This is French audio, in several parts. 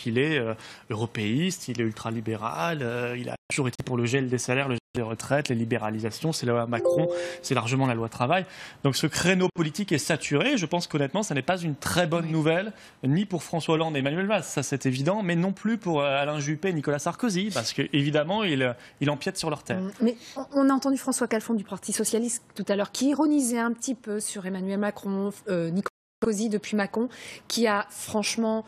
qu'il est européiste, il est ultralibéral, il a toujours été pour le gel des salaires, le gel des retraites, les libéralisations, c'est la loi Macron, c'est largement la loi travail. Donc ce créneau politique est saturé. Je pense qu'honnêtement, ça n'est pas une très bonne nouvelle, ni pour François Hollande et Emmanuel Valls, ça c'est évident, mais non plus pour Alain Juppé et Nicolas Sarkozy, parce qu'évidemment, il empiète sur leur terre. Mais on a entendu François Calfon du Parti Socialiste tout à l'heure, qui ironisait un petit peu sur Emmanuel Macron, Nicolas Sarkozy depuis Macron, qui a franchement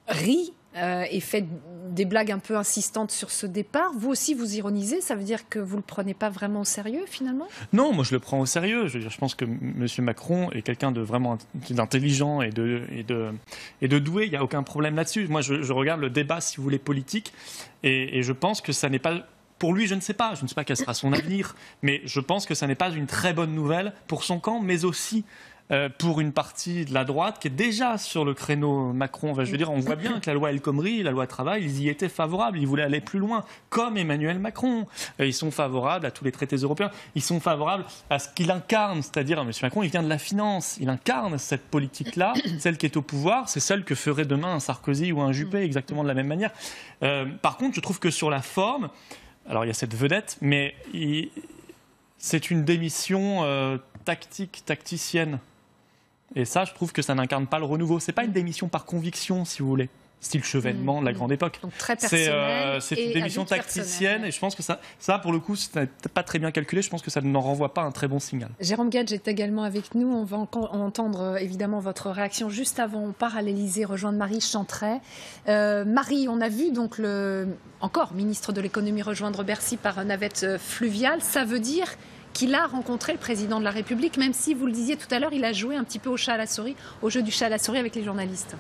ri et fait des blagues un peu insistantes sur ce départ. Vous aussi, vous ironisez, ça veut dire que vous ne le prenez pas vraiment au sérieux, finalement? Non, moi je le prends au sérieux. Je pense que M. Macron est quelqu'un de vraiment d'intelligent et de doué. Il n'y a aucun problème là-dessus. Moi, je regarde le débat, si vous voulez, politique, et je pense que ça n'est pas... Pour lui, je ne sais pas quel sera son avenir, mais je pense que ça n'est pas une très bonne nouvelle pour son camp, mais aussi pour une partie de la droite qui est déjà sur le créneau Macron. Je veux dire, on voit bien que la loi El Khomri, la loi travail, ils y étaient favorables, ils voulaient aller plus loin, comme Emmanuel Macron. Ils sont favorables à tous les traités européens, ils sont favorables à ce qu'il incarne, c'est-à-dire, M. Macron, il vient de la finance, il incarne cette politique-là, celle qui est au pouvoir, c'est celle que ferait demain un Sarkozy ou un Juppé, exactement de la même manière. Par contre, je trouve que sur la forme, alors il y a cette vedette, mais c'est une démission tacticienne. Et ça, je trouve que ça n'incarne pas le renouveau. C'est pas une démission par conviction, si vous voulez. Style Chevènement de la grande époque. Donc très personnel. C'est une démission tacticienne, et je pense que ça, pour le coup, c'est pas très bien calculé. Je pense que ça n'en renvoie pas un très bon signal. Jérôme Gage est également avec nous. On va entendre évidemment votre réaction juste avant. On part à l'Élysée rejoindre Marie Chantray. Marie, on a vu donc encore ministre de l'économie rejoindre Bercy par navette fluviale. Ça veut dire qu'il a rencontré le président de la République, même si, vous le disiez tout à l'heure, il a joué un petit peu au chat à la souris, au jeu du chat à la souris avec les journalistes.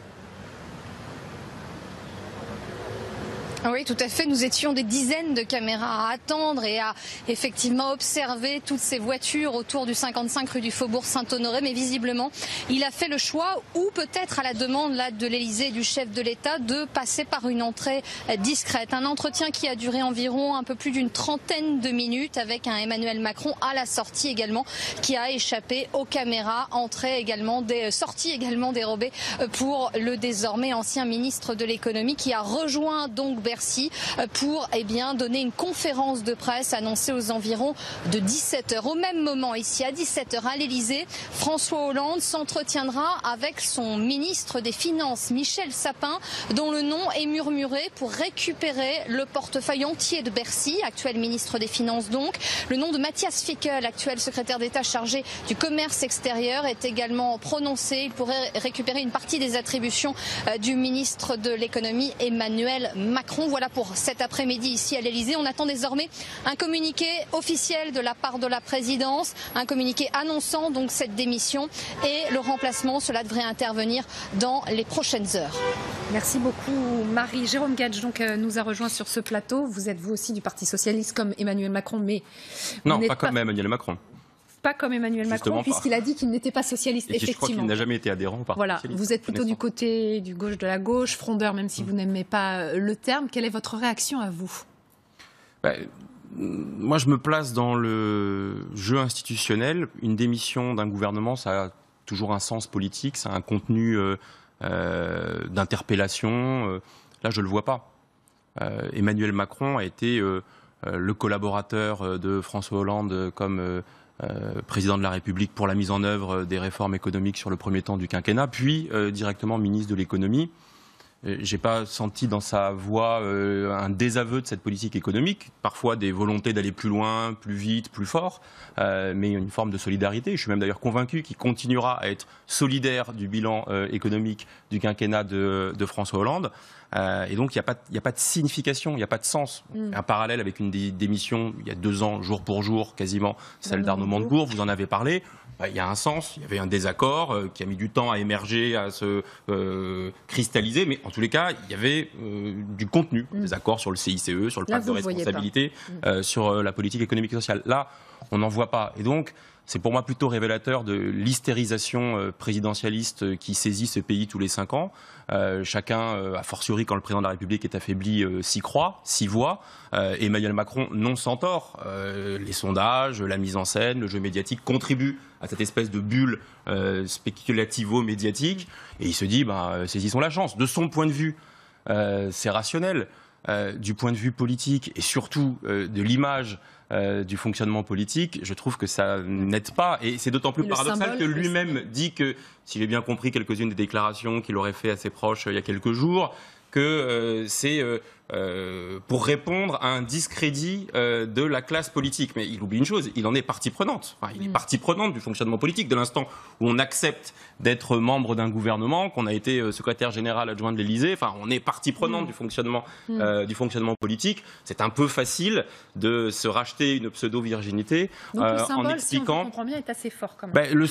Oui, tout à fait. Nous étions des dizaines de caméras à attendre et à effectivement observer toutes ces voitures autour du 55 rue du Faubourg Saint-Honoré. Mais visiblement, il a fait le choix, ou peut-être à la demande là, de l'Élysée et du chef de l'État, de passer par une entrée discrète. Un entretien qui a duré environ un peu plus d'une trentaine de minutes avec un Emmanuel Macron à la sortie également, qui a échappé aux caméras, sortie également dérobée pour le désormais ancien ministre de l'économie, qui a rejoint donc Bercy pour donner une conférence de presse annoncée aux environs de 17h. Au même moment, ici à 17h à l'Élysée, François Hollande s'entretiendra avec son ministre des Finances, Michel Sapin, dont le nom est murmuré pour récupérer le portefeuille entier de Bercy, actuel ministre des Finances donc. Le nom de Matthias Fickel, actuel secrétaire d'État chargé du commerce extérieur, est également prononcé. Il pourrait récupérer une partie des attributions du ministre de l'économie, Emmanuel Macron. Voilà pour cet après-midi ici à l'Élysée. On attend désormais un communiqué officiel de la part de la présidence, un communiqué annonçant donc cette démission et le remplacement. Cela devrait intervenir dans les prochaines heures. Merci beaucoup Marie. Jérôme Gage donc nous a rejoint sur ce plateau. Vous êtes vous aussi du Parti Socialiste comme Emmanuel Macron, mais non, pas comme Emmanuel Macron. Pas comme Emmanuel Macron, puisqu'il a dit qu'il n'était pas socialiste, et effectivement. Je crois qu'il n'a jamais été adhérent au Parti Socialiste. Vous êtes plutôt du côté du gauche de la gauche, frondeur, même si vous n'aimez pas le terme. Quelle est votre réaction à vous? Moi, je me place dans le jeu institutionnel. Une démission d'un gouvernement, ça a toujours un sens politique, ça a un contenu d'interpellation. Là, je ne le vois pas. Emmanuel Macron a été le collaborateur de François Hollande comme président de la République pour la mise en œuvre des réformes économiques sur le premier temps du quinquennat, puis directement ministre de l'économie. J'ai pas senti dans sa voix un désaveu de cette politique économique, parfois des volontés d'aller plus loin, plus vite, plus fort, mais une forme de solidarité. Je suis même d'ailleurs convaincu qu'il continuera à être solidaire du bilan économique du quinquennat de François Hollande. Et donc, il n'y a pas de signification, il n'y a pas de sens. Un parallèle avec une démission, il y a 2 ans, jour pour jour, quasiment, celle d'Arnaud Montebourg, vous en avez parlé. Il y a un sens, il y avait un désaccord qui a mis du temps à émerger, à se cristalliser, mais en tous les cas, il y avait du contenu, des accords sur le CICE, sur le pacte de responsabilité, sur la politique économique et sociale. Là, on n'en voit pas. Et donc, c'est pour moi plutôt révélateur de l'hystérisation présidentialiste qui saisit ce pays tous les 5 ans. Chacun, a fortiori quand le président de la République est affaibli, s'y croit, s'y voit. Emmanuel Macron, non sans tort. Les sondages, la mise en scène, le jeu médiatique contribuent à cette espèce de bulle spéculativo-médiatique. Et il se dit, saisissons la chance. De son point de vue, c'est rationnel. Du point de vue politique et surtout de l'image du fonctionnement politique, je trouve que ça n'aide pas. Et c'est d'autant plus paradoxal que lui-même dit que, si j'ai bien compris quelques-unes des déclarations qu'il aurait fait à ses proches il y a quelques jours, que c'est pour répondre à un discrédit de la classe politique. Mais il oublie une chose, il en est partie prenante. Enfin, il est partie prenante du fonctionnement politique. De l'instant où on accepte d'être membre d'un gouvernement, qu'on a été secrétaire général adjoint de l'Élysée, enfin, on est partie prenante du fonctionnement politique. C'est un peu facile de se racheter une pseudo-virginité en expliquant... Si on comprend bien, est assez fort quand même.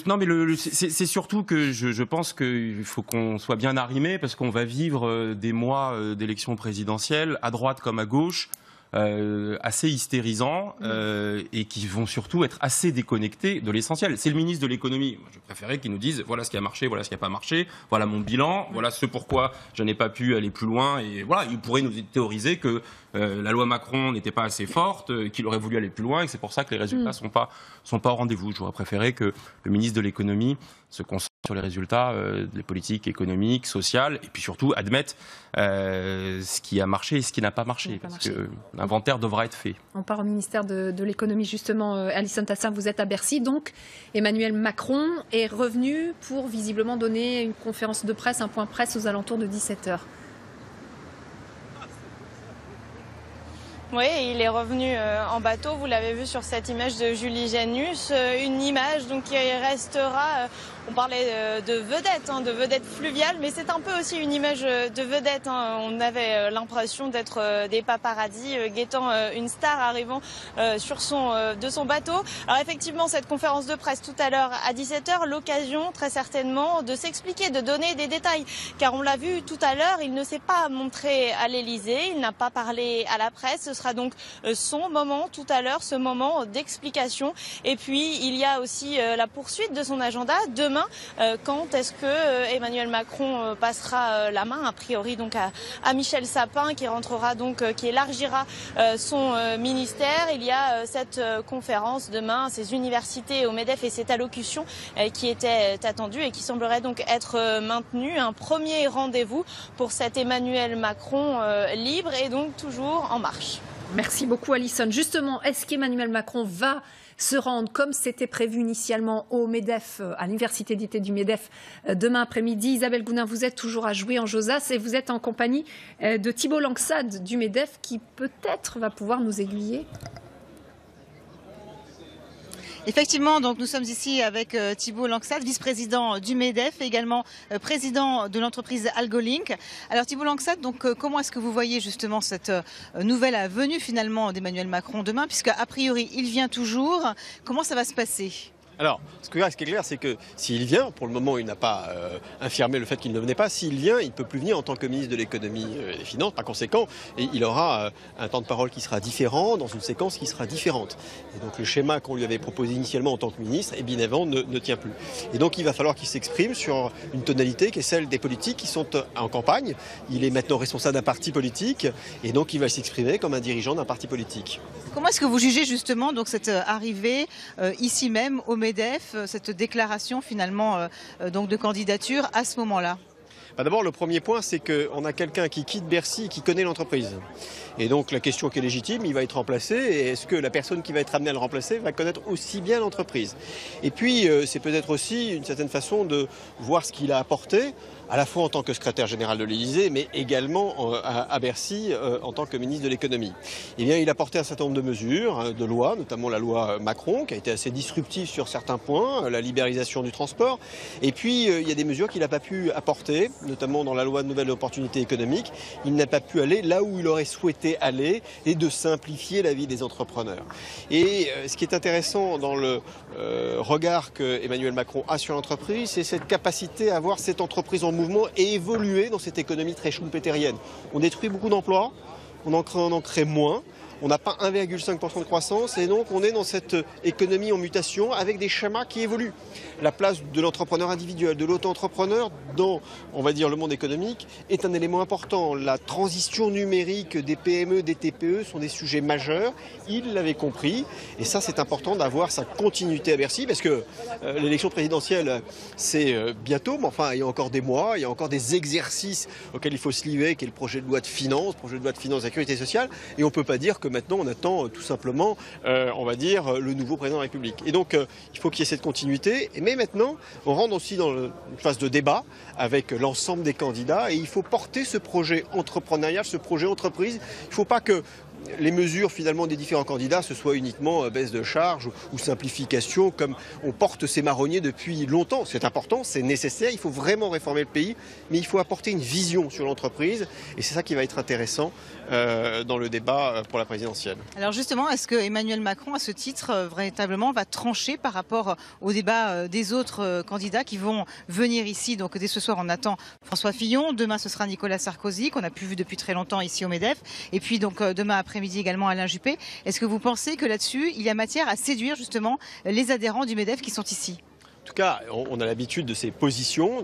C'est surtout que je pense qu'il faut qu'on soit bien arrimé parce qu'on va vivre des mois d'élections présidentielles, à droite comme à gauche, assez hystérisants et qui vont surtout être assez déconnectés de l'essentiel. C'est le ministre de l'économie. Je préférais qu'il nous dise voilà ce qui a marché, voilà ce qui n'a pas marché, voilà mon bilan, voilà ce pourquoi je n'ai pas pu aller plus loin. Et voilà, il pourrait nous théoriser que la loi Macron n'était pas assez forte, qu'il aurait voulu aller plus loin et que c'est pour ça que les résultats sont pas au rendez-vous. J'aurais préféré que le ministre de l'économie se concentre sur les résultats des politiques économiques, sociales, et puis surtout admettre ce qui a marché et ce qui n'a pas marché, parce que l'inventaire devra être fait. On part au ministère de l'économie justement. Alison Tassin, vous êtes à Bercy, donc Emmanuel Macron est revenu pour visiblement donner une conférence de presse, un point presse aux alentours de 17h. Oui, il est revenu en bateau, vous l'avez vu sur cette image de Julie Janus, une image donc qui restera, on parlait de vedette fluviale, mais c'est un peu aussi une image de vedette. On avait l'impression d'être des paparazzis guettant une star arrivant de son bateau. Alors effectivement, cette conférence de presse tout à l'heure à 17h, l'occasion très certainement de s'expliquer, de donner des détails, car on l'a vu tout à l'heure, il ne s'est pas montré à l'Élysée, il n'a pas parlé à la presse. Ce sera donc son moment tout à l'heure, ce moment d'explication. Et puis il y a aussi la poursuite de son agenda. Demain, quand est-ce que Emmanuel Macron passera la main, a priori donc à Michel Sapin, qui rentrera donc, qui élargira son ministère. Il y a cette conférence demain, ces universités au MEDEF et cette allocution qui était attendue et qui semblerait donc être maintenue. Un premier rendez-vous pour cet Emmanuel Macron libre et donc toujours en marche. Merci beaucoup Alison. Justement, est-ce qu'Emmanuel Macron va se rendre comme c'était prévu initialement au MEDEF, à l'université d'été du MEDEF demain après-midi? Isabelle Gounin, vous êtes toujours à Jouy en Josas et vous êtes en compagnie de Thibault Langsade du MEDEF qui peut-être va pouvoir nous aiguiller. Effectivement, donc nous sommes ici avec Thibault Langsade, vice-président du MEDEF et également président de l'entreprise AlgoLink. Alors Thibault Langsade, donc comment est-ce que vous voyez justement cette nouvelle venue finalement d'Emmanuel Macron demain, puisque a priori il vient toujours. Comment ça va se passer ? Alors, ce qui est clair, c'est que s'il vient, pour le moment, il n'a pas infirmé le fait qu'il ne venait pas. S'il vient, il ne peut plus venir en tant que ministre de l'économie et des finances. Par conséquent, il aura un temps de parole qui sera différent, dans une séquence qui sera différente. Et donc, le schéma qu'on lui avait proposé initialement en tant que ministre, bien avant, ne tient plus. Et donc, il va falloir qu'il s'exprime sur une tonalité qui est celle des politiques qui sont en campagne. Il est maintenant responsable d'un parti politique, et donc il va s'exprimer comme un dirigeant d'un parti politique. Comment est-ce que vous jugez justement donc cette arrivée ici même au MEDEF, cette déclaration finalement donc de candidature à ce moment-là? D'abord, le premier point, c'est qu'on a quelqu'un qui quitte Bercy et qui connaît l'entreprise. Et donc la question qui est légitime, il va être remplacé. Et est-ce que la personne qui va être amenée à le remplacer va connaître aussi bien l'entreprise? Et puis, c'est peut-être aussi une certaine façon de voir ce qu'il a apporté, à la fois en tant que secrétaire général de l'Élysée, mais également à Bercy en tant que ministre de l'économie. Eh bien, il a porté un certain nombre de mesures, de lois, notamment la loi Macron, qui a été assez disruptive sur certains points, la libéralisation du transport. Et puis, il y a des mesures qu'il n'a pas pu apporter, notamment dans la loi de nouvelles opportunités économiques. Il n'a pas pu aller là où il aurait souhaité aller et de simplifier la vie des entrepreneurs. Et ce qui est intéressant dans le regard que Emmanuel Macron a sur l'entreprise, c'est cette capacité à voir cette entreprise en mouvement et évoluer dans cette économie très schumpeterienne. On détruit beaucoup d'emplois, on en crée moins. on n'a pas 1,5% de croissance et donc on est dans cette économie en mutation avec des schémas qui évoluent. La place de l'entrepreneur individuel, de l'auto-entrepreneur dans, on va dire, le monde économique est un élément important. La transition numérique des PME, des TPE sont des sujets majeurs. Il l'avait compris et ça c'est important d'avoir sa continuité à Bercy parce que l'élection présidentielle c'est bientôt, mais enfin il y a encore des mois, il y a encore des exercices auxquels il faut se livrer, qui est le projet de loi de finances, de la sécurité sociale, et on ne peut pas dire que maintenant on attend tout simplement, on va dire, le nouveau président de la République. Et donc il faut qu'il y ait cette continuité, mais maintenant on rentre aussi dans une phase de débat avec l'ensemble des candidats et il faut porter ce projet entrepreneurial, ce projet entreprise. Il ne faut pas que les mesures finalement des différents candidats, ce soit uniquement baisse de charges ou simplification, comme on porte ces marronniers depuis longtemps. C'est important, c'est nécessaire, il faut vraiment réformer le pays, mais il faut apporter une vision sur l'entreprise et c'est ça qui va être intéressant dans le débat pour la présidentielle. Alors justement, est-ce que Emmanuel Macron, à ce titre, véritablement va trancher par rapport au débat des autres candidats qui vont venir ici? Donc dès ce soir, on attend François Fillon, demain ce sera Nicolas Sarkozy, qu'on n'a plus vu depuis très longtemps ici au MEDEF, et puis donc demain après-midi également Alain Juppé. Est-ce que vous pensez que là-dessus, il y a matière à séduire justement les adhérents du MEDEF qui sont ici? En tout cas, on a l'habitude de ces positions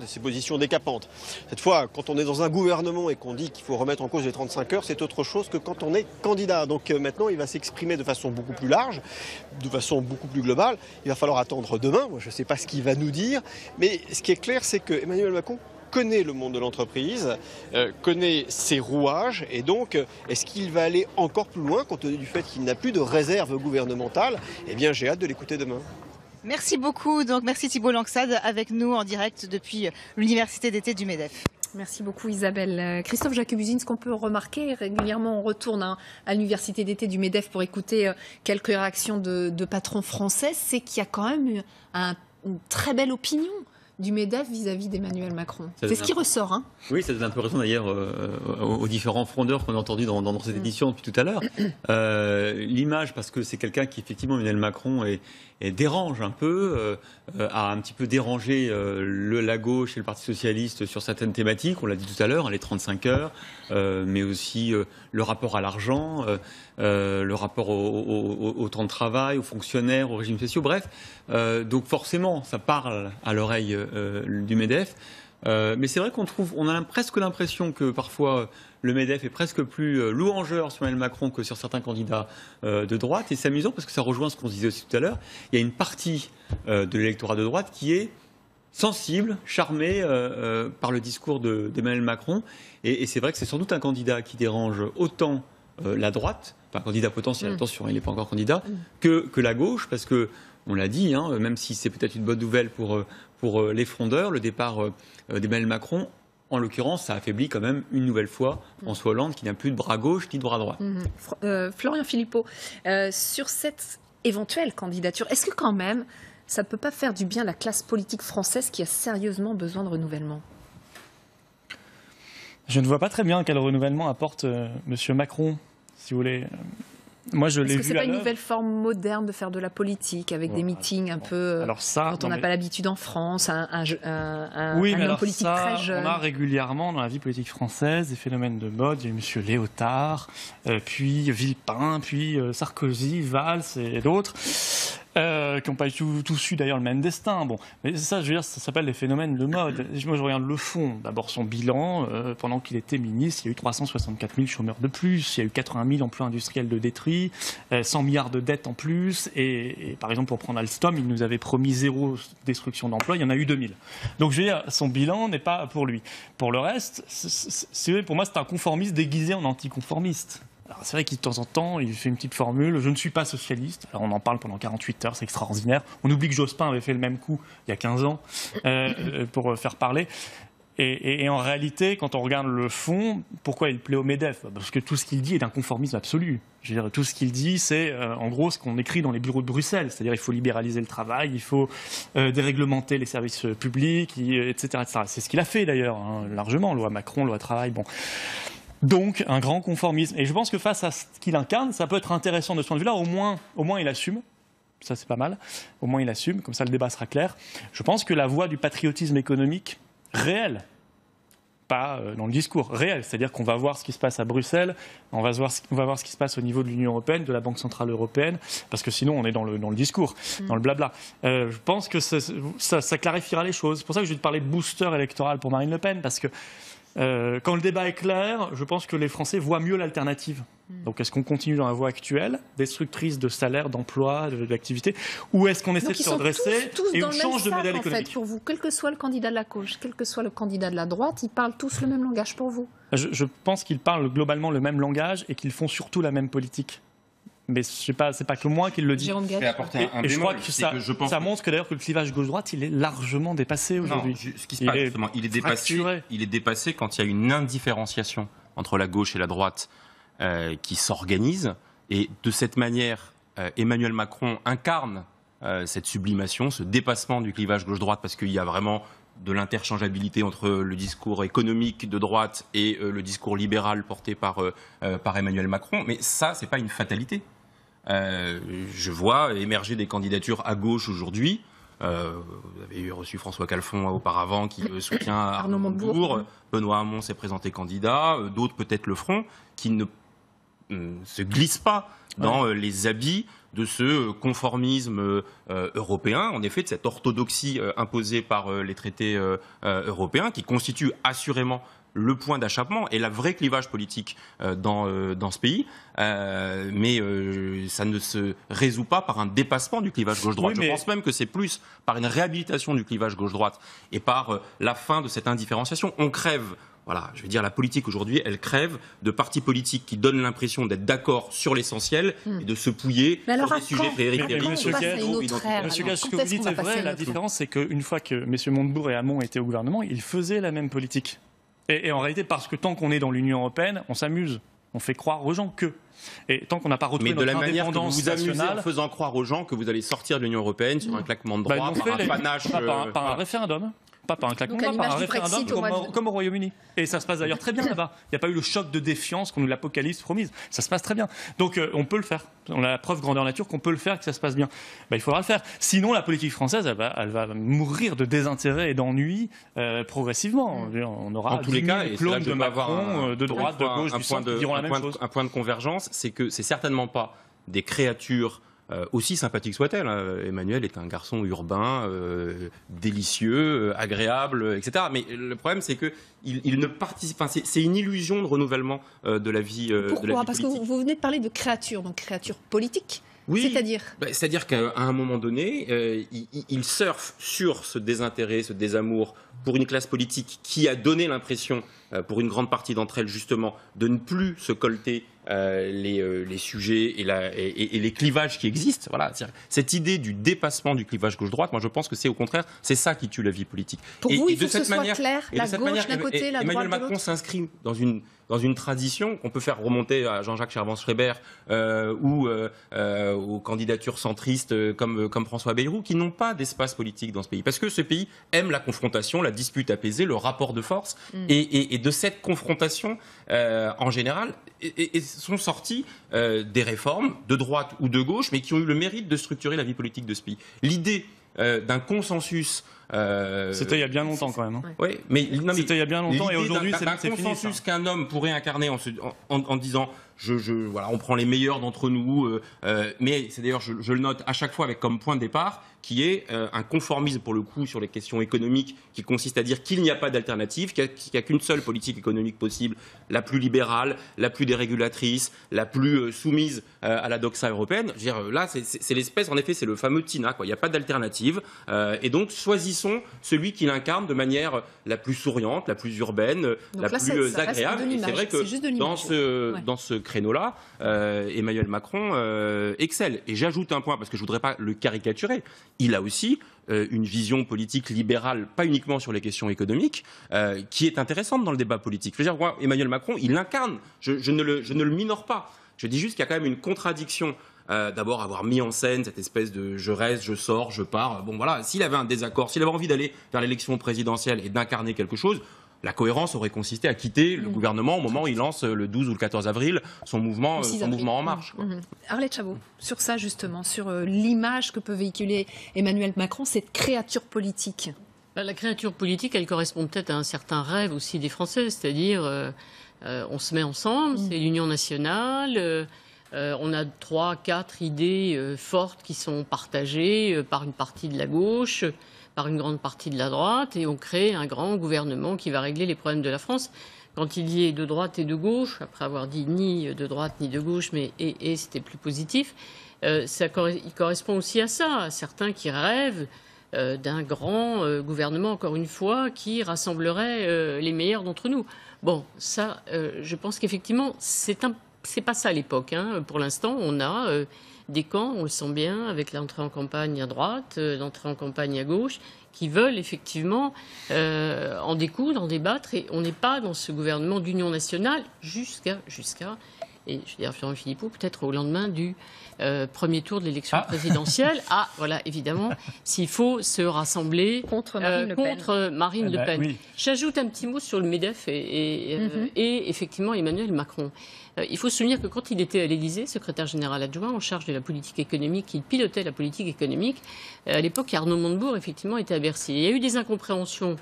décapantes. Cette fois, quand on est dans un gouvernement et qu'on dit qu'il faut remettre en cause les 35 heures, c'est autre chose que quand on est candidat. Donc maintenant, il va s'exprimer de façon beaucoup plus large, de façon beaucoup plus globale. Il va falloir attendre demain. Moi, je ne sais pas ce qu'il va nous dire. Mais ce qui est clair, c'est que Emmanuel Macron connaît le monde de l'entreprise, connaît ses rouages et donc est-ce qu'il va aller encore plus loin compte tenu du fait qu'il n'a plus de réserve gouvernementale? Eh bien j'ai hâte de l'écouter demain. Merci beaucoup. Donc merci Thibault Langsade avec nous en direct depuis l'université d'été du MEDEF. Merci beaucoup Isabelle. Christophe Jacobusine, ce qu'on peut remarquer régulièrement, on retourne à l'université d'été du MEDEF pour écouter quelques réactions de patrons français, c'est qu'il y a quand même une très belle opinion du MEDEF vis-à-vis d'Emmanuel Macron. C'est ce qui ressort. Hein. Oui, ça donne un peu raison d'ailleurs aux différents frondeurs qu'on a entendus dans cette édition depuis tout à l'heure. L'image, parce que c'est quelqu'un qui, effectivement, Emmanuel Macron, dérange un peu, a un petit peu dérangé la gauche et le Parti Socialiste sur certaines thématiques, on l'a dit tout à l'heure, les 35 heures, mais aussi le rapport à l'argent, le rapport au temps de travail, aux fonctionnaires, aux régimes spéciaux, bref. Donc forcément, ça parle à l'oreille du MEDEF. Mais c'est vrai on a presque l'impression que parfois le MEDEF est presque plus louangeur sur Emmanuel Macron que sur certains candidats de droite. Et c'est amusant parce que ça rejoint ce qu'on disait aussi tout à l'heure. Il y a une partie de l'électorat de droite qui est sensible, charmé par le discours d'Emmanuel Macron. Et c'est vrai que c'est sans doute un candidat qui dérange autant la droite, enfin candidat potentiel, attention, il n'est pas encore candidat, que la gauche, parce que on l'a dit, hein, même si c'est peut-être une bonne nouvelle pour les frondeurs, le départ d'Emmanuel Macron, en l'occurrence, ça affaiblit quand même une nouvelle fois François Hollande, qui n'a plus de bras gauche ni de bras droit. Florian Philippot, sur cette éventuelle candidature, est-ce que quand même, ça ne peut pas faire du bien à la classe politique française qui a sérieusement besoin de renouvellement? Je ne vois pas très bien quel renouvellement apporte M. Macron, si vous voulez. Moi, je l'ai vu. Est-ce que ce n'est pas une nouvelle forme moderne de faire de la politique avec des meetings un peu alors ça, dont on n'a pas l'habitude en France, un homme politique très jeune? On a régulièrement dans la vie politique française des phénomènes de mode. Il y a eu M. Léotard, puis Villepin, puis Sarkozy, Valls et d'autres. Qui n'ont pas tous eu d'ailleurs le même destin. Bon, mais ça, je veux dire, ça s'appelle des phénomènes de mode. Moi, je regarde le fond. D'abord, son bilan. Pendant qu'il était ministre, il y a eu 364 000 chômeurs de plus. Il y a eu 80 000 emplois industriels de détruits, 100 milliards de dettes en plus. Et par exemple, pour prendre Alstom, il nous avait promis 0 destruction d'emplois. Il y en a eu 2000. Donc, je veux dire, son bilan n'est pas pour lui. Pour le reste, pour moi, c'est un conformiste déguisé en anticonformiste. Alors c'est vrai qu'il de temps en temps, il fait une petite formule « je ne suis pas socialiste ». Alors on en parle pendant 48 heures, c'est extraordinaire. On oublie que Jospin avait fait le même coup il y a 15 ans pour faire parler. Et en réalité, quand on regarde le fond, pourquoi il plaît au MEDEF? Parce que tout ce qu'il dit est d'un conformisme absolu. Je veux dire, tout ce qu'il dit, c'est en gros ce qu'on écrit dans les bureaux de Bruxelles. C'est-à-dire il faut libéraliser le travail, il faut déréglementer les services publics, etc., etc. C'est ce qu'il a fait d'ailleurs, hein, largement, loi Macron, loi travail, bon... Donc, un grand conformisme. Et je pense que face à ce qu'il incarne, ça peut être intéressant de ce point de vue-là. Au moins, il assume. Ça, c'est pas mal. Au moins, il assume. Comme ça, le débat sera clair. Je pense que la voie du patriotisme économique réel, pas dans le discours réel. C'est-à-dire qu'on va voir ce qui se passe à Bruxelles, on va voir ce qui se passe au niveau de l'Union européenne, de la Banque centrale européenne, parce que sinon on est dans le discours, dans le blabla. Je pense que ça clarifiera les choses. C'est pour ça que je vais te parler de booster électoral pour Marine Le Pen, parce que quand le débat est clair, je pense que les Français voient mieux l'alternative. Donc est-ce qu'on continue dans la voie actuelle, destructrice de salaire, d'emploi, d'activité, ou est-ce qu'on essaie de se redresser et on change de modèle économique ? Pour vous, quel que soit le candidat de la gauche, quel que soit le candidat de la droite, ils parlent tous le même langage pour vous ? Je pense qu'ils parlent globalement le même langage et qu'ils font surtout la même politique. Mais c'est pas que moi qui le dis. Et je crois que ça montre que d'ailleurs que le clivage gauche-droite, il est largement dépassé aujourd'hui. Ce qui se passe justement, il est dépassé quand il y a une indifférenciation entre la gauche et la droite qui s'organise. Et de cette manière, Emmanuel Macron incarne cette sublimation, ce dépassement du clivage gauche-droite, parce qu'il y a vraiment de l'interchangeabilité entre le discours économique de droite et le discours libéral porté par Emmanuel Macron. Mais ça, c'est pas une fatalité. Je vois émerger des candidatures à gauche aujourd'hui. Vous avez reçu François Calfon auparavant qui soutient Arnaud Montebourg. Benoît Hamon s'est présenté candidat. D'autres peut-être le feront, qui ne se glissent pas dans les habits de ce conformisme européen, en effet de cette orthodoxie imposée par les traités européens, qui constitue assurément le point d'achoppement et la vraie clivage politique dans ce pays. Mais ça ne se résout pas par un dépassement du clivage gauche-droite. Je pense même que c'est plus par une réhabilitation du clivage gauche-droite et par la fin de cette indifférenciation. On crève. Voilà, je veux dire, la politique aujourd'hui, elle crève de partis politiques qui donnent l'impression d'être d'accord sur l'essentiel et de se pouiller sur des sujets périphériques. Monsieur Gage, ce que vous dites, c'est vrai. La différence, c'est qu'une fois que M. Montebourg et Hamon étaient au gouvernement, ils faisaient la même politique. Et en réalité, parce que tant qu'on est dans l'Union européenne, on s'amuse. On fait croire aux gens que. Et tant qu'on n'a pas retrouvé notre indépendance nationale... Mais de la manière que vous vous amusez en faisant croire aux gens que vous allez sortir de l'Union européenne sur un claquement de doigts, par un panache... Par un référendum. Pas par un claquement, par un référendum comme au Royaume-Uni. Et ça se passe d'ailleurs très bien là-bas. Il n'y a pas eu le choc de défiance qu'on nous l'apocalypse promise. Ça se passe très bien. Donc on peut le faire. On a la preuve grandeur nature qu'on peut le faire, que ça se passe bien. Il faudra le faire. Sinon, la politique française, elle va mourir de désintérêt et d'ennui progressivement. On aura en tous les cas, et clones de Macron, de droite, de gauche, du centre qui diront la même chose. Un point de convergence, c'est que c'est certainement pas des créatures aussi sympathique soit-elle, Emmanuel est un garçon urbain, délicieux, agréable, etc. Mais le problème, c'est que il ne participe. Enfin, c'est une illusion de renouvellement de la vie. Pourquoi ? Parce que vous venez de parler de créature, donc créature politique. Oui, c'est-à-dire c'est-à-dire qu'à un moment donné, il surfe sur ce désintérêt, ce désamour pour une classe politique qui a donné l'impression, pour une grande partie d'entre elles justement, de ne plus se colter les sujets et les clivages qui existent. Voilà, cette idée du dépassement du clivage gauche-droite, moi je pense que c'est au contraire, c'est ça qui tue la vie politique. Pour vous, il faut que ce soit clair, la gauche d'un côté, la droite de l'autre. Emmanuel Macron s'inscrit dans une tradition qu'on peut faire remonter à Jean-Jacques Chervans-Schreiber ou aux candidatures centristes comme François Bayrou, qui n'ont pas d'espace politique dans ce pays. Parce que ce pays aime la confrontation, la dispute apaisée, le rapport de force. Et de cette confrontation, en général, sont sorties des réformes de droite ou de gauche, mais qui ont eu le mérite de structurer la vie politique de ce pays. L'idée d'un consensus... C'était il y a bien longtemps quand même. Hein. Oui, mais c'était il y a bien longtemps et aujourd'hui c'est fini. Un consensus qu'un homme pourrait incarner en disant voilà, on prend les meilleurs d'entre nous, mais c'est d'ailleurs, je le note à chaque fois avec comme point de départ, qui est un conformisme pour le coup sur les questions économiques, qui consiste à dire qu'il n'y a pas d'alternative, qu'il n'y a qu'une seule politique économique possible, la plus libérale, la plus dérégulatrice, la plus soumise à la doxa européenne. Je veux dire, là, c'est l'espèce, en effet, c'est le fameux TINA, quoi. Il n'y a pas d'alternative, et donc choisissons celui qui l'incarne de manière la plus souriante, la plus urbaine, donc la plus agréable. Et c'est vrai que dans ce créneau-là, Emmanuel Macron excelle. Et j'ajoute un point, parce que je ne voudrais pas le caricaturer, il a aussi une vision politique libérale, pas uniquement sur les questions économiques, qui est intéressante dans le débat politique. Je veux dire, moi, Emmanuel Macron, il l'incarne, je ne le minore pas. Je dis juste qu'il y a quand même une contradiction. D'abord avoir mis en scène cette espèce de je reste, je sors, je pars. Bon voilà, s'il avait un désaccord, s'il avait envie d'aller vers l'élection présidentielle et d'incarner quelque chose, la cohérence aurait consisté à quitter le gouvernement au moment où il lance le 12 ou le 14 avril son mouvement En Marche. Arlette Chabot, sur ça justement, sur l'image que peut véhiculer Emmanuel Macron, cette créature politique. La créature politique, elle correspond peut-être à un certain rêve aussi des Français, c'est-à-dire on se met ensemble, c'est l'union nationale, on a 3, 4 idées fortes qui sont partagées par une partie de la gauche, par une grande partie de la droite, et on crée un grand gouvernement qui va régler les problèmes de la France. Quand il y est de droite et de gauche, après avoir dit ni de droite ni de gauche, mais c'était plus positif, il correspond aussi à ça, à certains qui rêvent d'un grand gouvernement, encore une fois, qui rassemblerait les meilleurs d'entre nous. Bon, ça, je pense qu'effectivement, c'est pas ça à l'époque. Hein. Pour l'instant, on a des camps, on le sent bien, avec l'entrée en campagne à droite, l'entrée en campagne à gauche, qui veulent effectivement en découdre, en débattre, et on n'est pas dans ce gouvernement d'union nationale jusqu'à, et je veux dire Florian Philippot, peut-être au lendemain du premier tour de l'élection présidentielle. Ah, voilà, évidemment, s'il faut se rassembler contre Marine Le Pen. Oui. J'ajoute un petit mot sur le MEDEF et effectivement Emmanuel Macron. Il faut se souvenir que quand il était à l'Élysée, secrétaire général adjoint en charge de la politique économique, il pilotait la politique économique. À l'époque, Arnaud Montebourg, effectivement, était à Bercy. Il y a eu des incompréhensions,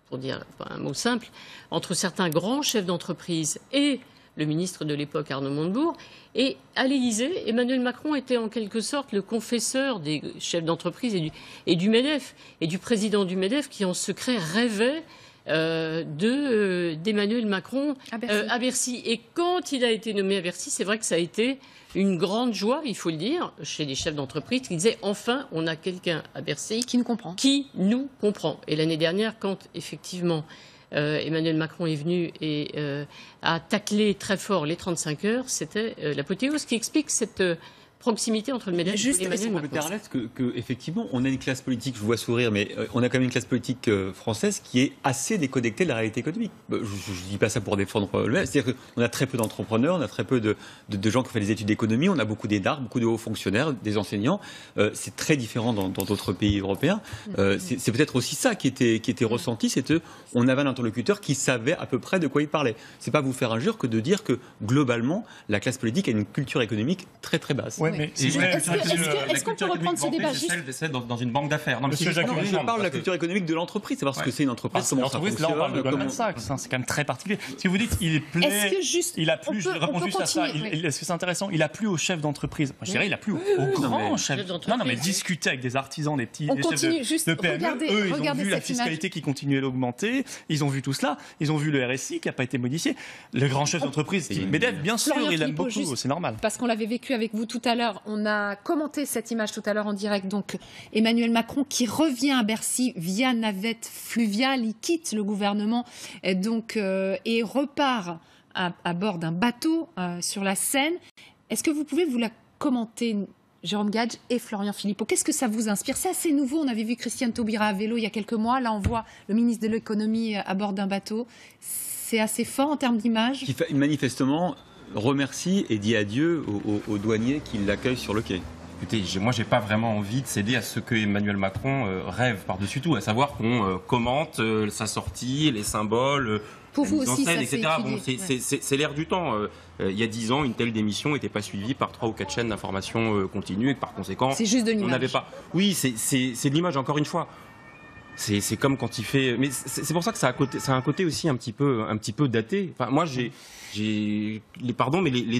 pour dire un mot simple, entre certains grands chefs d'entreprise et le ministre de l'époque, Arnaud Montebourg. Et à l'Élysée, Emmanuel Macron était en quelque sorte le confesseur des chefs d'entreprise et du MEDEF, et du président du MEDEF qui, en secret, rêvait d'Emmanuel Macron à Bercy. Et quand il a été nommé à Bercy, c'est vrai que ça a été une grande joie, il faut le dire, chez les chefs d'entreprise qui disaient enfin on a quelqu'un à Bercy qui nous comprend. Et l'année dernière, quand effectivement Emmanuel Macron est venu et a taclé très fort les 35 heures, c'était l'apothéose qui explique cette proximité entre le MEDEF et Emmanuel Macron. Que effectivement, on a une classe politique, je vous vois sourire, mais on a quand même une classe politique française qui est assez déconnectée de la réalité économique. Je ne dis pas ça pour défendre le MEDEF, c'est-à-dire qu'on a très peu d'entrepreneurs, on a très peu de gens qui ont fait des études d'économie, on a beaucoup d'édards, beaucoup de hauts fonctionnaires, des enseignants. C'est très différent dans d'autres pays européens. C'est peut-être aussi ça qui était ressenti, c'est qu'on avait un interlocuteur qui savait à peu près de quoi il parlait. C'est pas vous faire injure que de dire que globalement, la classe politique a une culture économique très très basse. Ouais, mais est-ce qu'on peut reprendre ce débat juste dans une banque d'affaires? Je parle de la culture économique de l'entreprise, savoir ce que c'est une entreprise, comment ça fonctionne. Là, on parle de Goldman Sachs, c'est quand même très particulier. Si vous dites, il a répondu juste à ça. Est-ce que c'est intéressant? Il a plu aux chefs d'entreprise. Moi, je dirais, il a plu aux grands chefs d'entreprise. Non, mais discuter avec des artisans, des petits chefs de PME, eux, ils ont vu la fiscalité qui continuait d'augmenter. Ils ont vu tout cela. Ils ont vu le RSI qui n'a pas été modifié. Le grand chef d'entreprise, MEDEF, bien sûr, il aime beaucoup, c'est normal. Parce qu'on l'avait vécu avec vous tout à l'heure. On a commenté cette image tout à l'heure en direct. Donc, Emmanuel Macron qui revient à Bercy via navette fluviale. Il quitte le gouvernement et repart à bord d'un bateau sur la Seine. Est-ce que vous pouvez vous la commenter, Jérôme Gage et Florian Philippot? Qu'est-ce que ça vous inspire? C'est assez nouveau. On avait vu Christiane Taubira à vélo il y a quelques mois. Là, on voit le ministre de l'économie à bord d'un bateau. C'est assez fort en termes d'image. Qui manifestement remercie et dit adieu aux douaniers qui l'accueillent sur le quai. Écoutez, moi, j'ai pas vraiment envie de céder à ce que Emmanuel Macron rêve par-dessus tout, à savoir qu'on commente sa sortie, les symboles, pour vous aussi, ça etc. C'est l'air du temps. Il y a 10 ans, une telle démission n'était pas suivie par 3 ou 4 chaînes d'information continue et que par conséquent, c'est juste de l'image. On n'avait pas. Oui, c'est de l'image. Encore une fois. C'est comme quand il fait. Mais c'est pour ça que ça a un côté aussi un petit peu daté. Enfin, moi, les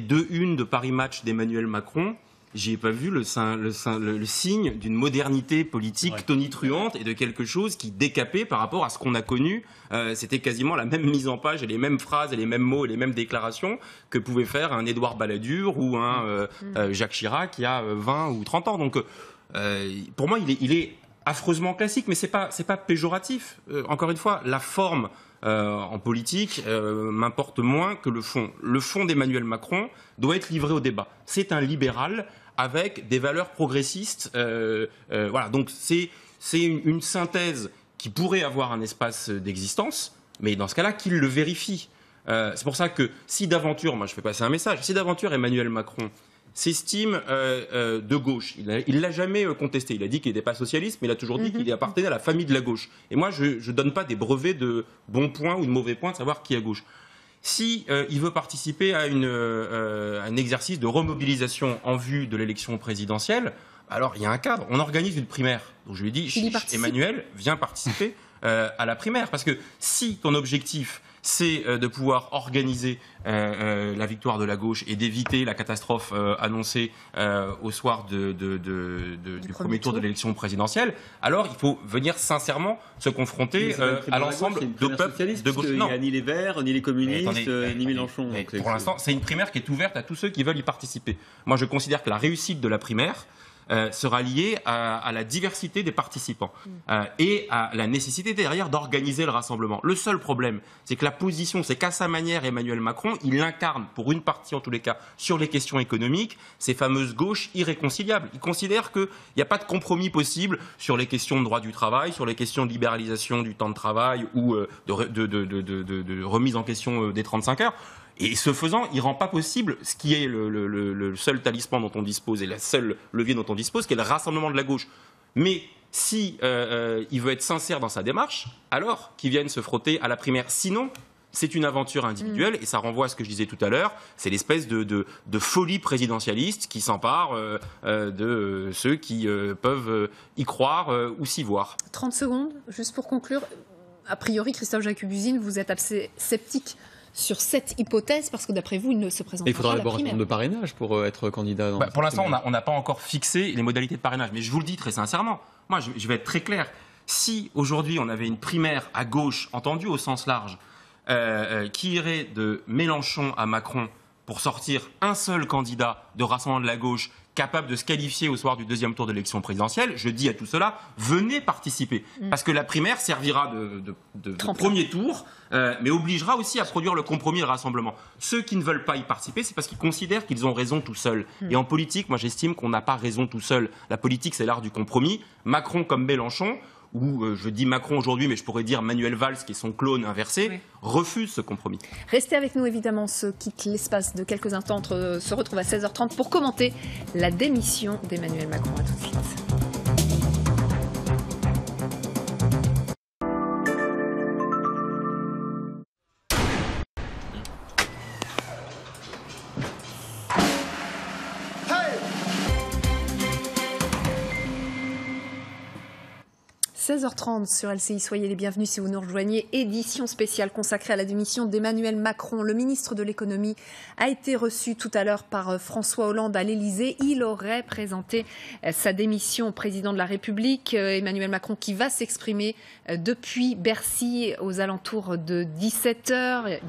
2 unes de Paris Match d'Emmanuel Macron, j'ai pas vu le signe d'une modernité politique tonitruante et de quelque chose qui décapait par rapport à ce qu'on a connu. C'était quasiment la même mise en page et les mêmes phrases et les mêmes mots et les mêmes déclarations que pouvait faire un Édouard Balladur ou un Jacques Chirac il y a 20 ou 30 ans. Donc, pour moi, il est affreusement classique, mais c'est pas péjoratif. Encore une fois, la forme en politique m'importe moins que le fond. Le fond d'Emmanuel Macron doit être livré au débat. C'est un libéral avec des valeurs progressistes. Voilà, donc c'est une synthèse qui pourrait avoir un espace d'existence, mais dans ce cas-là, qu'il le vérifie. C'est pour ça que si d'aventure, moi je fais passer un message, si d'aventure Emmanuel Macron s'estime de gauche. Il l'a jamais contesté. Il a dit qu'il n'était pas socialiste, mais il a toujours dit qu'il appartenait à la famille de la gauche. Et moi, je ne donne pas des brevets de bons points ou de mauvais points de savoir qui est à gauche. Si il veut participer à un exercice de remobilisation en vue de l'élection présidentielle, Alors, il y a un cadre. On organise une primaire. Donc, je lui ai dit, Emmanuel, viens participer à la primaire. Parce que si ton objectif, c'est de pouvoir organiser la victoire de la gauche et d'éviter la catastrophe annoncée au soir du premier tour de l'élection présidentielle, alors il faut venir sincèrement se confronter à l'ensemble de peuples de gauche. Il n'y a ni les Verts, ni les communistes, ni Mélenchon. Pour l'instant, c'est une primaire qui est ouverte à tous ceux qui veulent y participer. Moi, je considère que la réussite de la primaire sera liée à la diversité des participants et à la nécessité derrière d'organiser le rassemblement. Le seul problème, c'est que la position, c'est qu'à sa manière, Emmanuel Macron, il incarne, pour une partie en tous les cas, sur les questions économiques, ces fameuses gauches irréconciliables. Il considère qu'il n'y a pas de compromis possible sur les questions de droit du travail, sur les questions de libéralisation du temps de travail ou de remise en question des 35 heures. Et ce faisant, il ne rend pas possible ce qui est le seul talisman dont on dispose et le seul levier dont on dispose, qui est le rassemblement de la gauche. Mais si il veut être sincère dans sa démarche, alors qu'il vienne se frotter à la primaire. Sinon, c'est une aventure individuelle et ça renvoie à ce que je disais tout à l'heure. C'est l'espèce de folie présidentialiste qui s'empare de ceux qui peuvent y croire ou s'y voir. 30 secondes, juste pour conclure. A priori, Christophe Jacubusine, vous êtes assez sceptique sur cette hypothèse, parce que d'après vous, il ne se présente pas à la primaire. Il faudra d'abord un nombre de parrainage pour être candidat. Pour l'instant, on n'a pas encore fixé les modalités de parrainage. Mais je vous le dis très sincèrement, moi, je vais être très clair. Si aujourd'hui, on avait une primaire à gauche, entendue au sens large, qui irait de Mélenchon à Macron pour sortir un seul candidat de Rassemblement de la gauche capable de se qualifier au soir du deuxième tour de l'élection présidentielle, je dis à tout cela, venez participer. Parce que la primaire servira de premier tour, mais obligera aussi à produire le compromis et le rassemblement. Ceux qui ne veulent pas y participer, c'est parce qu'ils considèrent qu'ils ont raison tout seuls. Et en politique, moi j'estime qu'on n'a pas raison tout seul. La politique, c'est l'art du compromis. Macron comme Mélenchon, ou je dis Macron aujourd'hui, mais je pourrais dire Manuel Valls, qui est son clone inversé, refuse ce compromis. Restez avec nous, évidemment, on se quitte l'espace de quelques instants, on se retrouve à 16h30 pour commenter la démission d'Emmanuel Macron. À tout de suite. – 16h30 sur LCI, soyez les bienvenus si vous nous rejoignez. Édition spéciale consacrée à la démission d'Emmanuel Macron. Le ministre de l'économie a été reçu tout à l'heure par François Hollande à l'Élysée. Il aurait présenté sa démission au président de la République. Emmanuel Macron qui va s'exprimer depuis Bercy aux alentours de 17h.